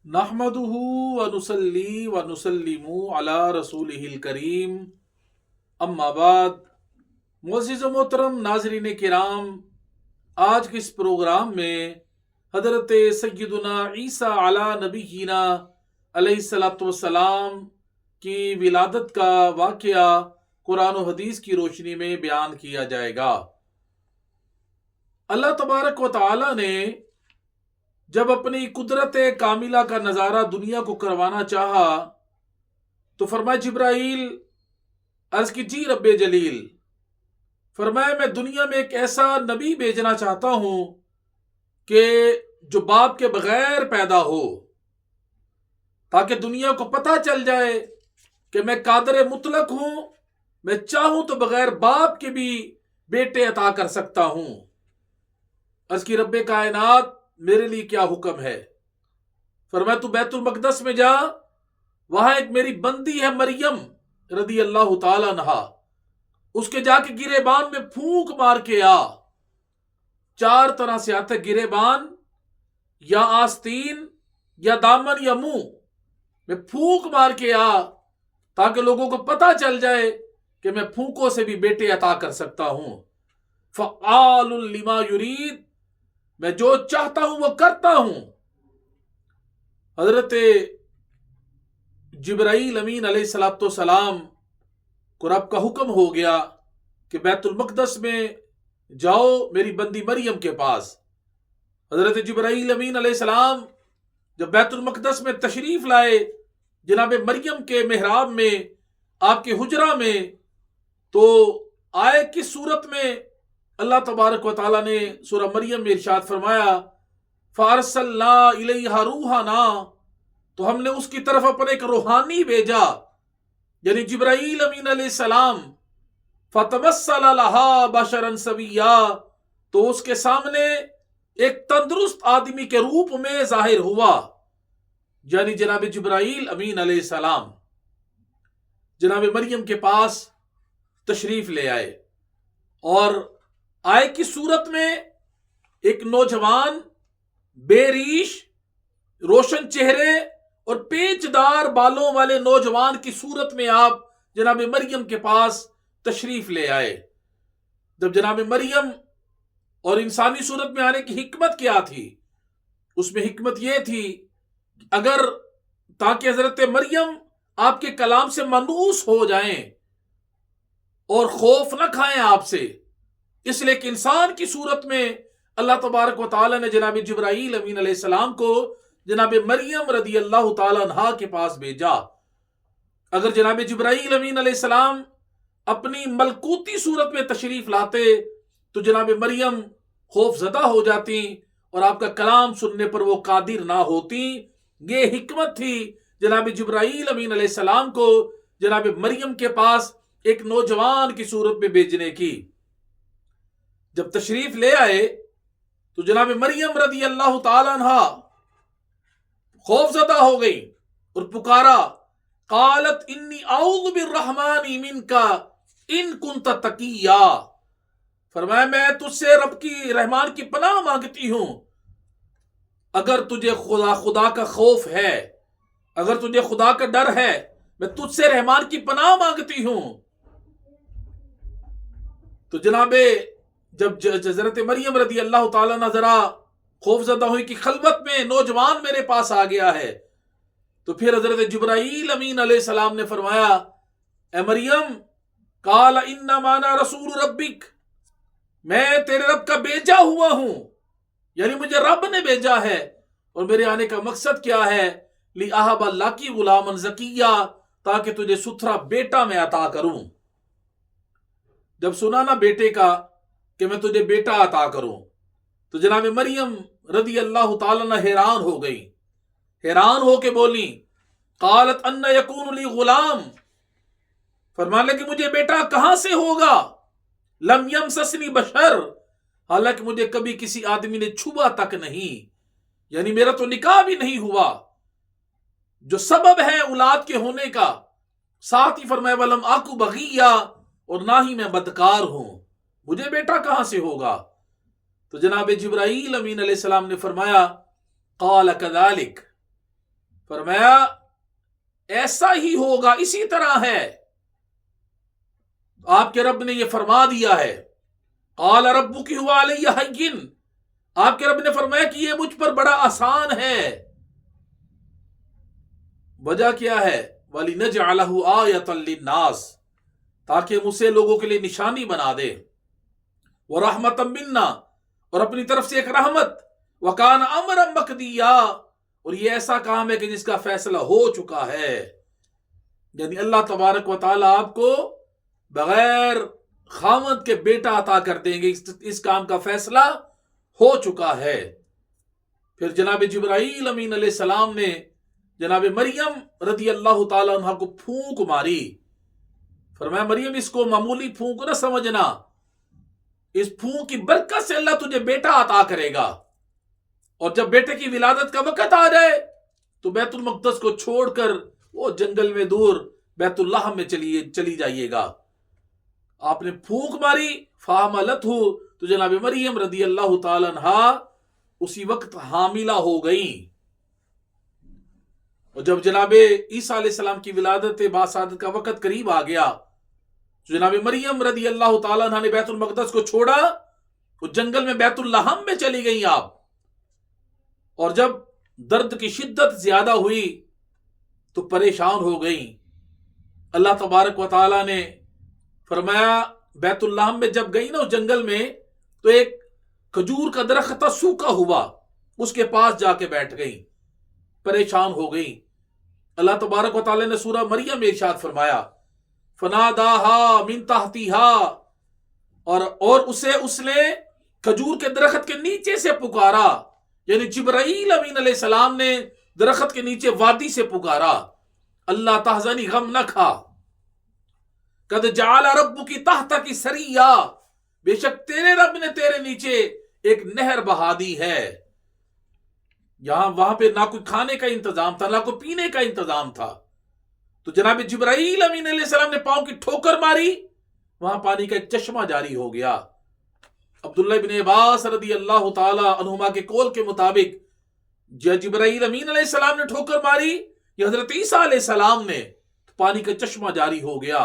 نحمدہ ونصلی ونسلم علی رسولہ الکریم، اما بعد۔ معزز و محترم ناظرین کرام، آج کے اس پروگرام میں حضرت سیدنا عیسیٰ علی نبینا علیہ الصلوۃ والسلام کی ولادت کا واقعہ قرآن و حدیث کی روشنی میں بیان کیا جائے گا۔ اللہ تبارک و تعالی نے جب اپنی قدرت کاملہ کا نظارہ دنیا کو کروانا چاہا تو فرمایا جبرائیل عرض کی جی رب جلیل، فرمایا میں دنیا میں ایک ایسا نبی بھیجنا چاہتا ہوں کہ جو باپ کے بغیر پیدا ہو، تاکہ دنیا کو پتہ چل جائے کہ میں قادر مطلق ہوں، میں چاہوں تو بغیر باپ کے بھی بیٹے عطا کر سکتا ہوں۔ عرض کی رب کائنات میرے لیے کیا حکم ہے؟ فرمایا تو بیت المقدس میں جا، وہاں ایک میری بندی ہے مریم رضی اللہ تعالی عنہا، اس کے جا کے گریبان میں پھونک مار کے آ۔ 4 طرح سے آتا ہے گریبان، یا آستین، یا دامن، یا منہ میں پھونک مار کے آ، تاکہ لوگوں کو پتہ چل جائے کہ میں پھونکوں سے بھی بیٹے عطا کر سکتا ہوں۔ فعال لما یرید، میں جو چاہتا ہوں وہ کرتا ہوں۔ حضرت جبرائیل امین علیہ الصلوۃ والسلام کو رب کا حکم ہو گیا کہ بیت المقدس میں جاؤ میری بندی مریم کے پاس۔ حضرت جبرائیل امین علیہ السلام جب بیت المقدس میں تشریف لائے، جناب مریم کے محراب میں، آپ کے حجرہ میں، تو آئے کس صورت میں؟ اللہ تبارک و تعالیٰ نے سورہ مریم میں ارشاد فرمایا فَأَرْسَلْنَا إِلَيْهَا رُوحَنَا، تو ہم نے اس کی طرف اپنے ایک روحانی بھیجا، یعنی جبرائیل امین علیہ السلام۔ فَتَمَثَّلَ لَهَا بَشَرًا سَوِيًّا، تو اس کے سامنے ایک تندرست آدمی کے روپ میں ظاہر ہوا، یعنی جناب جبرائیل امین علیہ السلام جناب مریم کے پاس تشریف لے آئے، اور آئے کی صورت میں ایک نوجوان بے ریش، روشن چہرے اور پیچدار بالوں والے نوجوان کی صورت میں آپ جناب مریم کے پاس تشریف لے آئے۔ جب جناب مریم اور انسانی صورت میں آنے کی حکمت کیا تھی؟ اس میں حکمت یہ تھی اگر تاکہ حضرت مریم آپ کے کلام سے مانوس ہو جائیں اور خوف نہ کھائیں آپ سے، اس لیے کہ انسان کی صورت میں اللہ تبارک و تعالی نے جناب جبرائیل امین علیہ السلام کو جناب مریم رضی اللہ تعالی عنہا کے پاس بھیجا۔ اگر جناب جبرائیل امین علیہ السلام اپنی ملکوتی صورت میں تشریف لاتے تو جناب مریم خوف زدہ ہو جاتی اور آپ کا کلام سننے پر وہ قادر نہ ہوتی۔ یہ حکمت تھی جناب جبرائیل امین علیہ السلام کو جناب مریم کے پاس ایک نوجوان کی صورت میں بھیجنے کی۔ جب تشریف لے آئے تو جناب مریم رضی اللہ تعالی عنہا خوف زدہ ہو گئی اور پکارا، قالت انی اعوذ بالرحمن منک ان کنت تقیا، فرمایا میں تجھ سے رب کی رحمان کی پناہ مانگتی ہوں، اگر تجھے خدا کا خوف ہے، اگر تجھے خدا کا ڈر ہے، میں تجھ سے رحمان کی پناہ مانگتی ہوں۔ تو جناب جب حضرت مریم رضی اللہ تعالیٰ عنہ ذرا خوف زدہ ہوئی کہ خلوت میں نوجوان میرے پاس آ گیا ہے، تو پھر حضرت جبرائیل امین علیہ السلام نے فرمایا، اے مریم، قال انما انا رسول ربک، میں تیرے رب کا بھیجا ہوا ہوں، یعنی مجھے رب نے بھیجا ہے، اور میرے آنے کا مقصد کیا ہے؟ لِأَهَبَ لَكِ غُلَامًا زَكِيًّا، تاکہ تجھے ستھرا بیٹا میں عطا کروں۔ جب سنا نا بیٹے کا کہ میں تجھے بیٹا عطا کروں، تو جناب مریم رضی اللہ تعالیٰ عنہ حیران ہو گئی، حیران ہو کے بولی، قالت ان یکون لی غلام، فرمانے کہ مجھے بیٹا کہاں سے ہوگا؟ لم یمسسنی بشر، حالانکہ مجھے کبھی کسی آدمی نے چھوا تک نہیں، یعنی میرا تو نکاح بھی نہیں ہوا، جو سبب ہے اولاد کے ہونے کا۔ ساتھ ہی فرمایا ولم آکو بغیہ، اور نہ ہی میں بدکار ہوں، مجھے بیٹا کہاں سے ہوگا؟ تو جناب جبرائیل امین علیہ السلام نے فرمایا، قال کذالک، فرمایا ایسا ہی ہوگا، اسی طرح ہے، آپ کے رب نے یہ فرما دیا ہے. قال ربک هو علی ہین، آپ کے رب نے فرمایا کہ یہ مجھ پر بڑا آسان ہے. وجہ کیا ہے؟ وَلِنَجْعَلَهُ آیَةً لِلنَّاسِ، تاکہ ہم اسے لوگوں کے لیے نشانی بنا دے. وَرَحْمَةً مِنَّا، اور اپنی طرف سے ایک رحمت. وَكَانَ أَمْرًا مَقْضِيًّا، اور یہ ایسا کام ہے کہ جس کا فیصلہ ہو چکا ہے. یعنی اللہ تبارک و تعالی آپ کو بغیر خامد کے بیٹا عطا کر دیں گے، اس کام کا فیصلہ ہو چکا ہے. پھر جناب جبرائیل امین علیہ السلام نے جناب مریم رضی اللہ تعالی عنہ کو پھونک ماری. فرمایا مریم اس کو معمولی پھونک نہ سمجھنا، اس پھونک کی برکت سے اللہ تجھے بیٹا عطا کرے گا، اور جب بیٹے کی ولادت کا وقت آ جائے تو بیت المقدس کو چھوڑ کر وہ جنگل میں دور بیت اللہ میں چلی جائیے گا. آپ نے پھونک ماری، فحملتہ، تو جناب مریم رضی اللہ تعالی عنہ اسی وقت حاملہ ہو گئیں. اور جب جناب عیسیٰ علیہ السلام کی ولادت باسعادت کا وقت قریب آ گیا تو جناب مریم رضی اللہ تعالیٰ عنہ نے بیت المقدس کو چھوڑا، وہ جنگل میں بیت اللحم میں چلی گئیں آپ. اور جب درد کی شدت زیادہ ہوئی تو پریشان ہو گئیں. اللہ تبارک و تعالیٰ نے فرمایا بیت اللحم میں جب گئی نا اس جنگل میں تو ایک کھجور کا درخت تھا سوکھا ہوا، اس کے پاس جا کے بیٹھ گئیں، پریشان ہو گئیں. اللہ تبارک و تعالی نے سورہ مریم میں ارشاد فرمایا فناداہا من تحتہا، اور اس نے کھجور کے درخت کے نیچے سے پکارا. یعنی جبرائیل امین علیہ السلام نے درخت کے نیچے وادی سے پکارا، اللہ تحزنی، غم نہ کھا، قد جعل ربک تحتک سریا، بے شک تیرے رب نے تیرے نیچے ایک نہر بہا دی ہے. وہاں پہ نہ کوئی کھانے کا انتظام تھا، نہ کوئی پینے کا انتظام تھا. تو جناب جبرائیل امین علیہ السلام نے پاؤں کی ٹھوکر ماری، وہاں پانی کا ایک چشمہ جاری ہو گیا. عبداللہ بن عباس رضی اللہ تعالی عنہما کے قول کے مطابق جبرائیل امین علیہ السلام نے ٹھوکر ماری یا حضرت عیسیٰ علیہ السلام نے، تو پانی کا چشمہ جاری ہو گیا.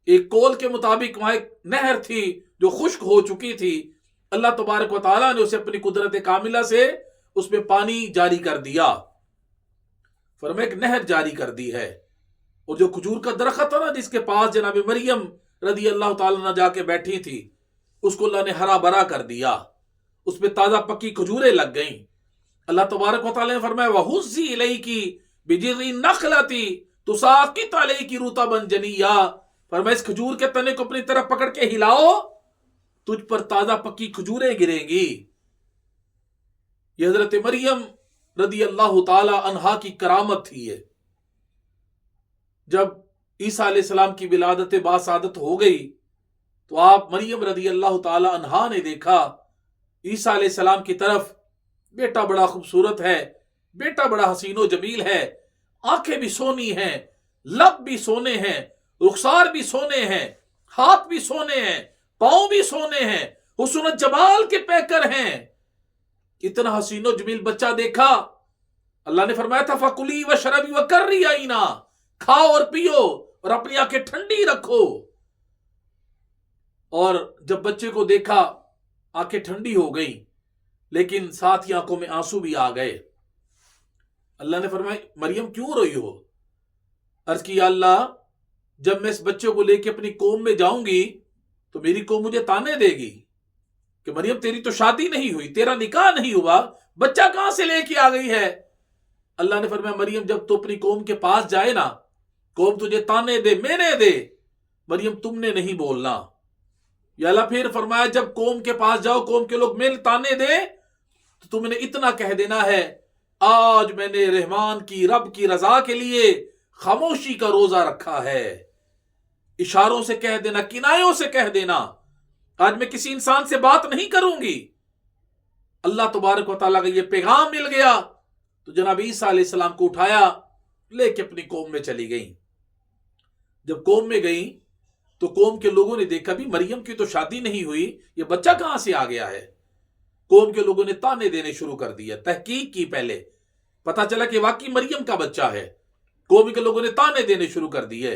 ایک قول کے مطابق وہاں ایک نہر تھی جو خشک ہو چکی تھی، اللہ تبارک و تعالیٰ نے اسے اپنی قدرت کاملہ سے اس میں پانی جاری کر دیا. فرمایا ایک نہر جاری کر دی ہے. اور جو کھجور کا درخت تھا نا جس کے پاس جناب مریم رضی اللہ تعالیٰ عنہ جا کے بیٹھی تھی، اس کو اللہ نے ہرا بھرا کر دیا، اس پہ تازہ پکی کھجوریں لگ گئیں. اللہ تبارک و تعالیٰ نے فرمایا وَحُزِّي إِلَيْكِ بِجِذْعِ النَّخْلَةِ تُسَاقِطْ عَلَيْكِ رُطَبًا جَنِيًّا، فرمایا اس کھجور کے تنے کو اپنی طرف پکڑ کے ہلاؤ، تجھ پر تازہ پکی کھجوریں گریں گی. یہ حضرت مریم رضی اللہ تعالی عنہا کی کرامت تھی. یہ جب عیسیٰ علیہ السلام کی ولادت باسعادت ہو گئی تو آپ مریم رضی اللہ تعالی عنہا نے دیکھا عیسیٰ علیہ السلام کی طرف، بیٹا بڑا خوبصورت ہے، بیٹا بڑا حسین و جمیل ہے، آنکھیں بھی سونی ہیں، لب بھی سونے ہیں، رخسار بھی سونے ہیں، ہاتھ بھی سونے ہیں، پاؤں بھی سونے ہیں، حسن و جمال کے پیکر ہیں. اتنا حسین و جمیل بچہ دیکھا، اللہ نے فرمایا تھا فَكُلِي وَاشْرَبِي وَقَرِّي عَيْنًا، کھاؤ اور پیو اور اپنی آنکھیں ٹھنڈی رکھو. اور جب بچے کو دیکھا آنکھیں ٹھنڈی ہو گئیں، لیکن ساتھ ہی آنکھوں میں آنسو بھی آ گئے. اللہ نے فرمایا مریم کیوں روئی ہو؟ عرض کی یا اللہ جب میں اس بچے کو لے کے اپنی قوم میں جاؤں گی تو میری قوم مجھے تانے دے گی کہ مریم تیری تو شادی نہیں ہوئی، تیرا نکاح نہیں ہوا، بچہ کہاں سے لے کے آ گئی ہے؟ اللہ نے فرمایا مریم جب تو اپنی قوم کے پاس جائے نا، قوم تجھے تانے دے، مینے دے، مریم تم نے نہیں بولنا. یا اللہ پھر فرمایا جب قوم کے پاس جاؤ، قوم کے لوگ میل تانے دے تو تم نے اتنا کہہ دینا ہے آج میں نے رحمان کی رب کی رضا کے لیے خاموشی کا روزہ رکھا ہے. اشاروں سے کہہ دینا، کنایوں سے کہہ دینا آج میں کسی انسان سے بات نہیں کروں گی. اللہ تبارک و تعالیٰ کا یہ پیغام مل گیا تو جناب عیسیٰ علیہ السلام کو اٹھایا لے کے اپنی قوم میں چلی گئیں. جب قوم میں گئیں تو قوم کے لوگوں نے دیکھا بھی مریم کی تو شادی نہیں ہوئی، یہ بچہ کہاں سے آ گیا ہے؟ قوم کے لوگوں نے تانے دینے شروع کر دیا. تحقیق کی پہلے پتا چلا کہ واقعی مریم کا بچہ ہے. قوم کے لوگوں نے تانے دینے شروع کر دیے.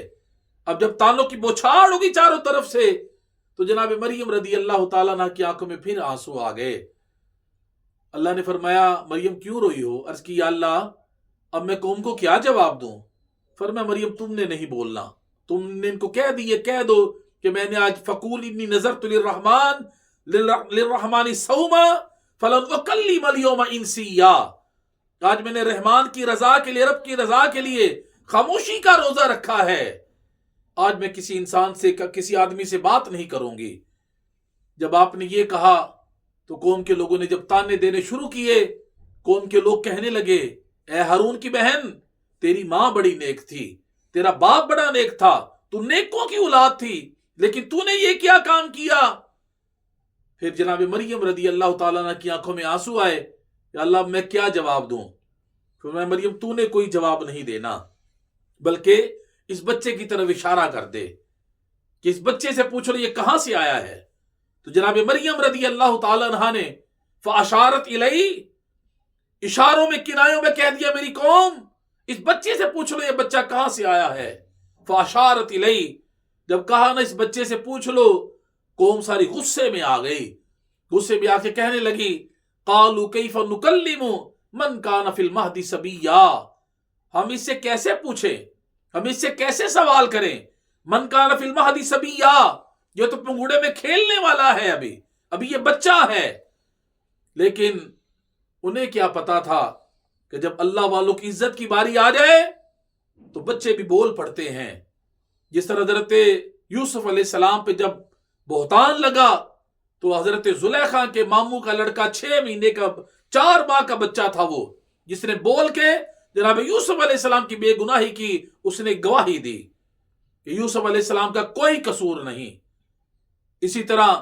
اب جب تانوں کی بوچھاڑ ہوگی چاروں طرف سے تو جناب مریم رضی اللہ تعالیٰ عنہ کی آنکھوں میں پھر آنسو آ گئے. اللہ نے فرمایا مریم کیوں روئی ہو؟ عرض کی یا اللہ اب میں قوم کو کیا جواب دوں؟ فرمایا مریم تم نے نہیں بولنا، تم نے ان کو کہہ دو کہ میں نے آج فقول انی نذرت للرحمن صوما فلن اکلم اليوم انسیا، آج میں نے رحمان کی رضا کے لیے، رب کی رضا کے لیے خاموشی کا روزہ رکھا ہے، آج میں کسی انسان سے کسی آدمی سے بات نہیں کروں گی. جب آپ نے یہ کہا تو قوم کے لوگوں نے جب تانے دینے شروع کیے، قوم کے لوگ کہنے لگے اے ہارون کی بہن تیری ماں بڑی نیک تھی، تیرا باپ بڑا نیک تھا، تو نیکوں کی اولاد تھی، لیکن تو نے یہ کیا کام کیا؟ پھر جناب مریم رضی اللہ تعالیٰ عنہ کی آنکھوں میں آنسو آئے کہ اللہ میں کیا جواب دوں؟ پھر میں مریم تو نے کوئی جواب نہیں دینا، بلکہ اس بچے کی طرف اشارہ کر دے کہ اس بچے سے پوچھ لو یہ کہاں سے آیا ہے. تو جناب مریم رضی اللہ تعالیٰ عنہ نے فاشارت الی، اشاروں میں کنایوں میں کہہ دیا میری قوم اس بچے سے پوچھ لو یہ بچہ کہاں سے آیا ہے. فاشارت الی، جب کہا نا اس بچے سے پوچھ لو، قوم ساری غصے میں آ گئی، غصے میں آ کے کہنے لگی قالوا کیف نکلم من کان فی المہد صبیا، ہم اس سے کیسے پوچھیں، ہم اس سے کیسے سوال کریں، من کان فی المہد صبیا، یہ تو پنگوڑے میں کھیلنے والا ہے، ابھی یہ بچہ ہے. لیکن انہیں کیا پتا تھا کہ جب اللہ والوں کی عزت کی باری آ جائے تو بچے بھی بول پڑتے ہیں. جس طرح حضرت یوسف علیہ السلام پہ جب بہتان لگا تو حضرت زلیخا کے ماموں کا لڑکا 6 مہینے کا 4 ماہ کا بچہ تھا، وہ جس نے بول کے جناب یوسف علیہ السلام کی بے گناہی کی، اس نے گواہی دی کہ یوسف علیہ السلام کا کوئی قصور نہیں. اسی طرح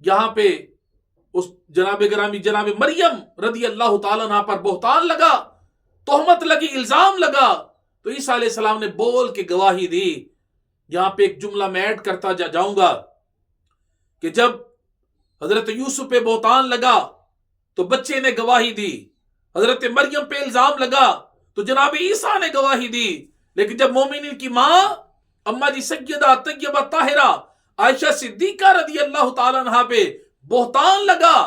یہاں پہ اس جناب گرامی جناب مریم رضی اللہ تعالیٰ عنہ پر بہتان لگا، تہمت لگی، الزام لگا، تو عیسیٰ علیہ السلام نے بول کے گواہی دی. یہاں پہ ایک جملہ میں ایڈ کرتا جاؤں گا کہ جب حضرت یوسف پہ بہتان لگا تو بچے نے گواہی دی، حضرت مریم پہ الزام لگا تو جناب عیسیٰ نے گواہی دی. لیکن جب مومنین کی ماں اماں جی سیدہ طیبہ طاہرہ عائشہ صدیقہ رضی اللہ تعالیٰ عنہ پہ بہتان لگا،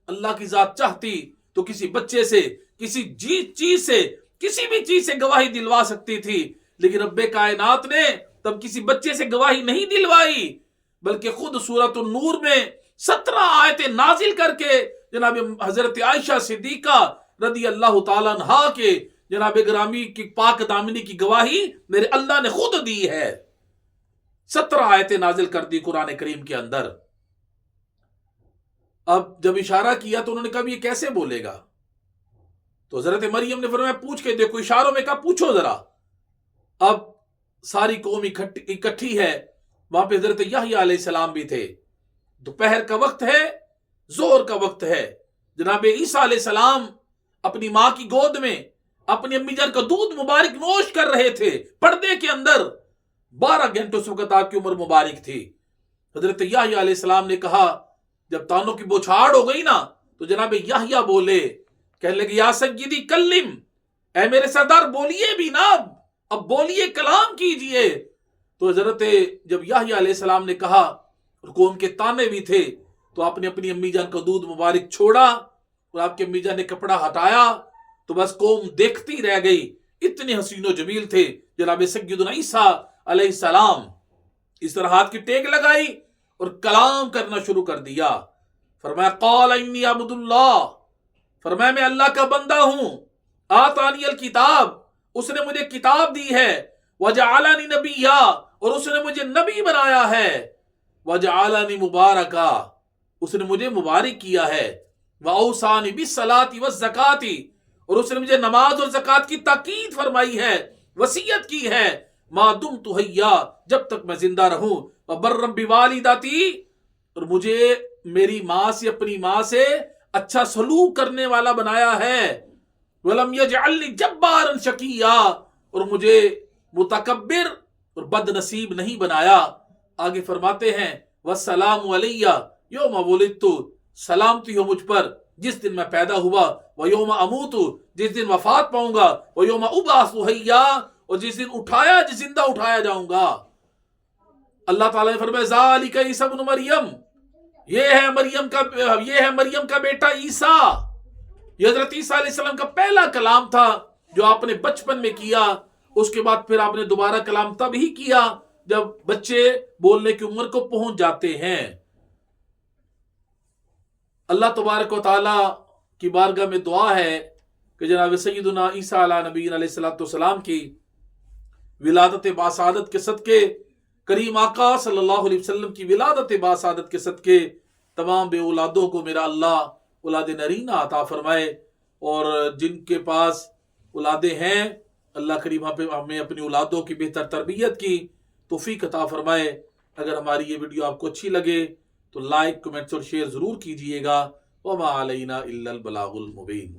اللہ کی ذات چاہتی تو کسی بچے سے، کسی چیز سے، کسی بھی چیز سے گواہی دلوا سکتی تھی، لیکن رب کائنات نے تب کسی بچے سے گواہی نہیں دلوائی، بلکہ خود سورۃ النور میں 17 آیتیں نازل کر کے جناب حضرت عائشہ صدیقہ رضی اللہ تعالیٰ عنہ کے جناب گرامی کی پاک دامنی کی گواہی میرے اللہ نے خود دی ہے. 17 آیتیں نازل کر دی قرآن کریم کے اندر. اب جب اشارہ کیا تو انہوں نے کہا یہ کیسے بولے گا؟ تو حضرت مریم نے فرمایا پوچھ کے دیکھو، اشاروں میں کہا پوچھو ذرا. اب ساری قوم اکٹھی ہے، وہاں پہ حضرت یحییٰ علیہ السلام بھی تھے، دوپہر کا وقت ہے، ظہر کا وقت ہے. جناب عیسیٰ علیہ السلام اپنی ماں کی گود میں اپنی امی جان کا دودھ مبارک نوش کر رہے تھے پردے کے اندر. 12 گھنٹوں اس وقت آپ کی عمر مبارک تھی. حضرت یحییٰ علیہ السلام نے کہا جب تانوں کی بوچھاڑ ہو گئی نا تو جناب یحییٰ بولے، کہنے لگے یا سیدی کلم، اے میرے سردار بولیے بھی نا، اب بولیے، کلام کیجئے. تو حضرت جب یحییٰ علیہ السلام نے کہا اور قوم کے تانے بھی تھے تو آپ نے اپنی امی جان کا دودھ مبارک چھوڑا اور آپ کی امی جان نے کپڑا ہٹایا تو بس قوم دیکھتی رہ گئی. اتنے حسین و جمیل تھے جناب سیدنا عیسیٰ علیہ السلام. اس طرح ہاتھ کی ٹیک لگائی اور کلام کرنا شروع کر دیا. فرمایا قال انی عبد اللہ، فرمایا میں اللہ کا بندہ ہوں، آتانی الکتاب، اس نے مجھے کتاب دی ہے، وجعلنی نبیا، اور اس نے مجھے نبی بنایا ہے، وجعلنی مبارکا، اس نے مجھے مبارک کیا ہے، واوصانی بالصلاۃ والزکاۃ، اور اس نے مجھے نماز اور زکوٰۃ کی تاکید فرمائی ہے، وصیت کی ہے، ما دمت حیا، جب تک میں زندہ رہوں، وبرا بوالدتی، اور مجھے میری ماں سے، اپنی ماں سے اچھا سلوک کرنے والا بنایا ہے، ولم یجعلنی جبارا شقیا، اور مجھے متکبر اور بد نصیب نہیں بنایا. آگے فرماتے ہیں والسلام علیہ یوم ولدت، سلامتی ہو مجھ پر جس دن میں پیدا ہوا، وَيَوْمَ أَمُوتُ جس دن وفات پاؤں گا، وَيَوْمَ أُبْعَثُ حَيًّا اور جس دن زندہ اٹھایا جاؤں گا۔ اللہ تعالیٰ نے فرمایا ذَلِكَ عِيسَىٰ ابْنُ مَرْيَم، یہ ہے مریم کا بیٹا عیسیٰ۔ یہ حضرت عیسیٰ علیہ السلام کا پہلا کلام تھا جو آپ نے بچپن میں کیا۔ اس کے بعد پھر آپ نے دوبارہ کلام تب ہی کیا جب بچے بولنے کی عمر کو پہنچ جاتے ہیں۔ اللہ تبارک و تعالی کی بارگاہ میں دعا ہے کہ جناب سیدنا عیسیٰ علیہ نبی علیہ السلام کی ولادت باسعادت کے صدقے، کریم آقا صلی اللہ علیہ وسلم کی ولادت باسعادت کے صدقے تمام بے اولادوں کو میرا اللہ اولاد نرینہ عطا فرمائے، اور جن کے پاس اولادیں ہیں اللہ کریم ہمیں اپنی اولادوں کی بہتر تربیت کی توفیق عطا فرمائے۔ اگر ہماری یہ ویڈیو آپ کو اچھی لگے تو لائک، کمنٹس اور شیئر ضرور کیجئے گا۔ وما علینا الا البلاغ المبین۔